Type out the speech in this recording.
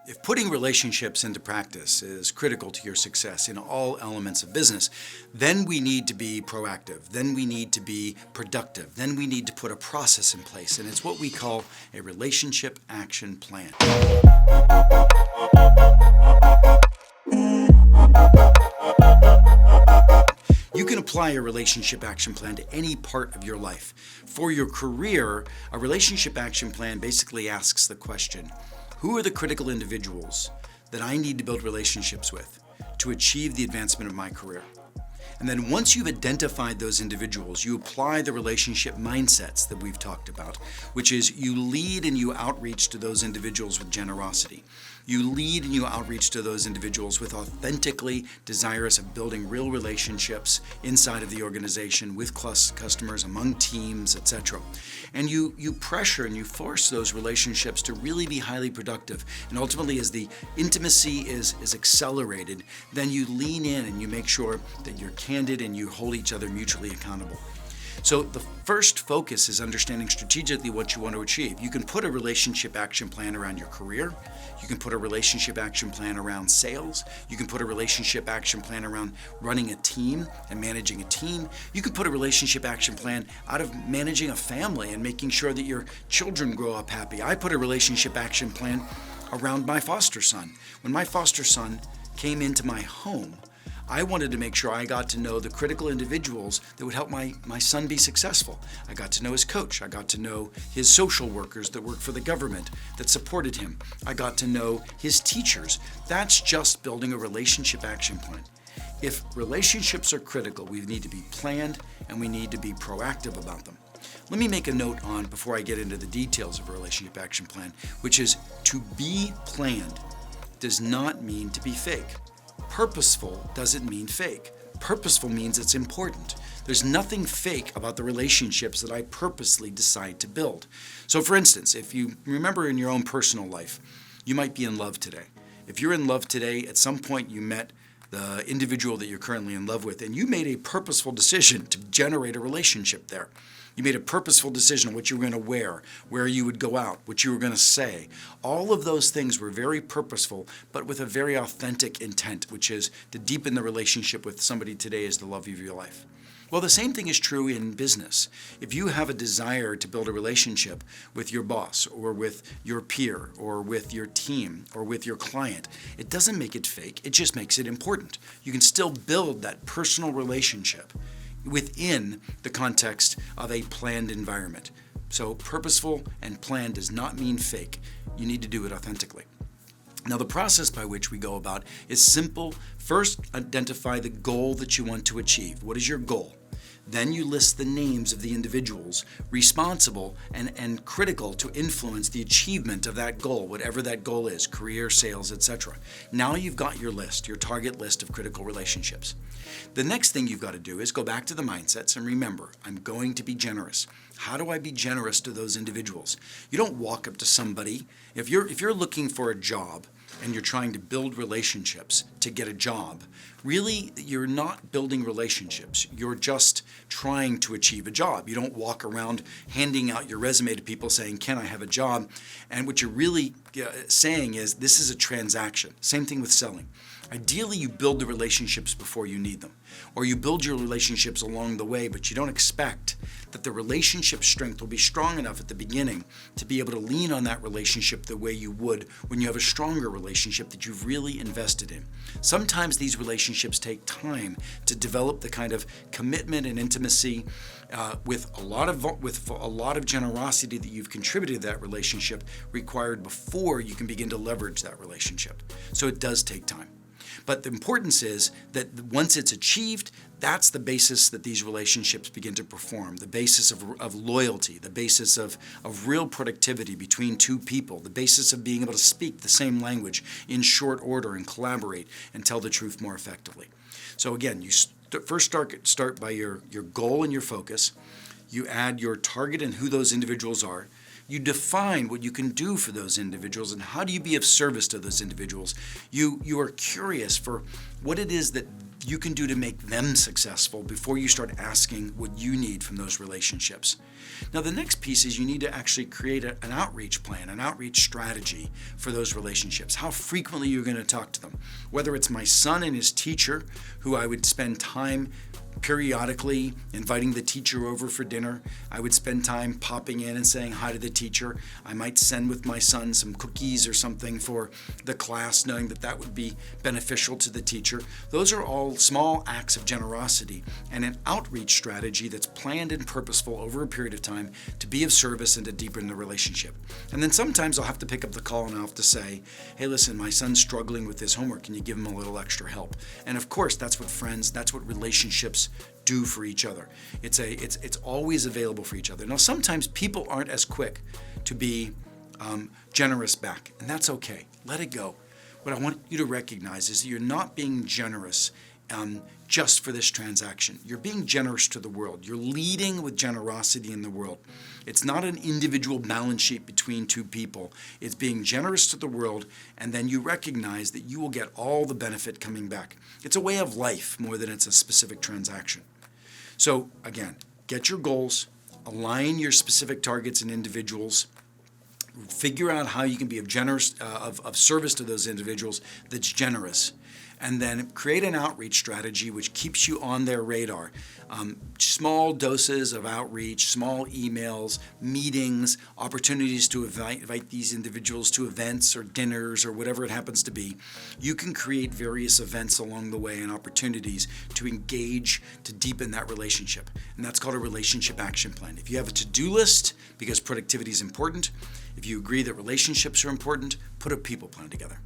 If putting relationships into practice is critical to your success in all elements of business, then we need to be proactive. Then we need to be productive. Then we need to put a process in place, and it's what we call a relationship action plan. You can apply a relationship action plan to any part of your life. For your career, a relationship action plan basically asks the question, who are the critical individuals that I need to build relationships with to achieve the advancement of my career? And then once you've identified those individuals, you apply the relationship mindsets that we've talked about, which is you lead and you outreach to those individuals with generosity. You lead and you outreach to those individuals with authentically desirous of building real relationships inside of the organization with customers, among teams, etc. And you pressure and you force those relationships to really be highly productive. And ultimately, as the intimacy is accelerated, then you lean in and you make sure that you're candid and you hold each other mutually accountable. So the first focus is understanding strategically what you want to achieve. You can put a relationship action plan around your career. You can put a relationship action plan around sales. You can put a relationship action plan around running a team and managing a team. You can put a relationship action plan out of managing a family and making sure that your children grow up happy. I put a relationship action plan around my foster son. When my foster son came into my home, I wanted to make sure I got to know the critical individuals that would help my son be successful. I got to know his coach. I got to know his social workers that worked for the government that supported him. I got to know his teachers. That's just building a relationship action plan. If relationships are critical, we need to be planned and we need to be proactive about them. Let me make a note on, before I get into the details of a relationship action plan, which is to be planned does not mean to be fake. Purposeful doesn't mean fake. Purposeful means it's important. There's nothing fake about the relationships that I purposely decide to build. So for instance, if you remember in your own personal life, you might be in love today. If you're in love today, at some point you met the individual that you're currently in love with, and you made a purposeful decision to generate a relationship there. You made a purposeful decision on what you were going to wear, where you would go out, what you were going to say. All of those things were very purposeful, but with a very authentic intent, which is to deepen the relationship with somebody today as the love of your life. Well, the same thing is true in business. If you have a desire to build a relationship with your boss or with your peer or with your team or with your client, it doesn't make it fake, it just makes it important. You can still build that personal relationship within the context of a planned environment. So purposeful and planned does not mean fake. You need to do it authentically. Now, the process by which we go about is simple. First, identify the goal that you want to achieve. What is your goal? Then you list the names of the individuals responsible and critical to influence the achievement of that goal, whatever that goal is, career, sales, etc. Now you've got your list, your target list of critical relationships. The next thing you've got to do is go back to the mindsets and remember, I'm going to be generous. How do I be generous to those individuals? You don't walk up to somebody. If you're looking for a job and you're trying to build relationships to get a job, really you're not building relationships. You're just trying to achieve a job. You don't walk around handing out your resume to people saying, can I have a job? And what you're really saying is, this is a transaction. Same thing with selling. Ideally, you build the relationships before you need them, or you build your relationships along the way, but you don't expect that the relationship strength will be strong enough at the beginning to be able to lean on that relationship the way you would when you have a stronger relationship that you've really invested in. Sometimes these relationships take time to develop the kind of commitment and intimacy with a lot of generosity that you've contributed to that relationship required before you can begin to leverage that relationship. So it does take time. But the importance is that once it's achieved, that's the basis that these relationships begin to perform, the basis of loyalty, the basis of real productivity between two people, the basis of being able to speak the same language in short order and collaborate and tell the truth more effectively. So again, you first start by your goal and your focus. You add your target and who those individuals are. You define what you can do for those individuals and how do you be of service to those individuals. You are curious for what it is that you can do to make them successful before you start asking what you need from those relationships. Now, the next piece is you need to actually create an outreach plan, an outreach strategy for those relationships. How frequently you're going to talk to them. Whether it's my son and his teacher, who I would spend time periodically inviting the teacher over for dinner. I would spend time popping in and saying hi to the teacher. I might send with my son some cookies or something for the class, knowing that that would be beneficial to the teacher. Those are all small acts of generosity and an outreach strategy that's planned and purposeful over a period of time to be of service and to deepen the relationship. And then sometimes I'll have to pick up the call and I'll have to say, hey, listen, my son's struggling with his homework. Can you give him a little extra help? And of course, that's what friends, that's what relationships do for each other. It's always available for each other. Now, sometimes people aren't as quick to be generous back, and that's okay. Let it go. What I want you to recognize is that you're not being generous just for this transaction. You're being generous to the world. You're leading with generosity in the world. It's not an individual balance sheet between two people. It's being generous to the world, and then you recognize that you will get all the benefit coming back. It's a way of life more than it's a specific transaction. So again, get your goals, align your specific targets and individuals, figure out how you can be of service to those individuals that's generous, and then create an outreach strategy which keeps you on their radar. Small doses of outreach, small emails, meetings, opportunities to invite these individuals to events or dinners or whatever it happens to be. You can create various events along the way and opportunities to engage, to deepen that relationship. And that's called a relationship action plan. If you have a to-do list, because productivity is important, if you agree that relationships are important, put a people plan together.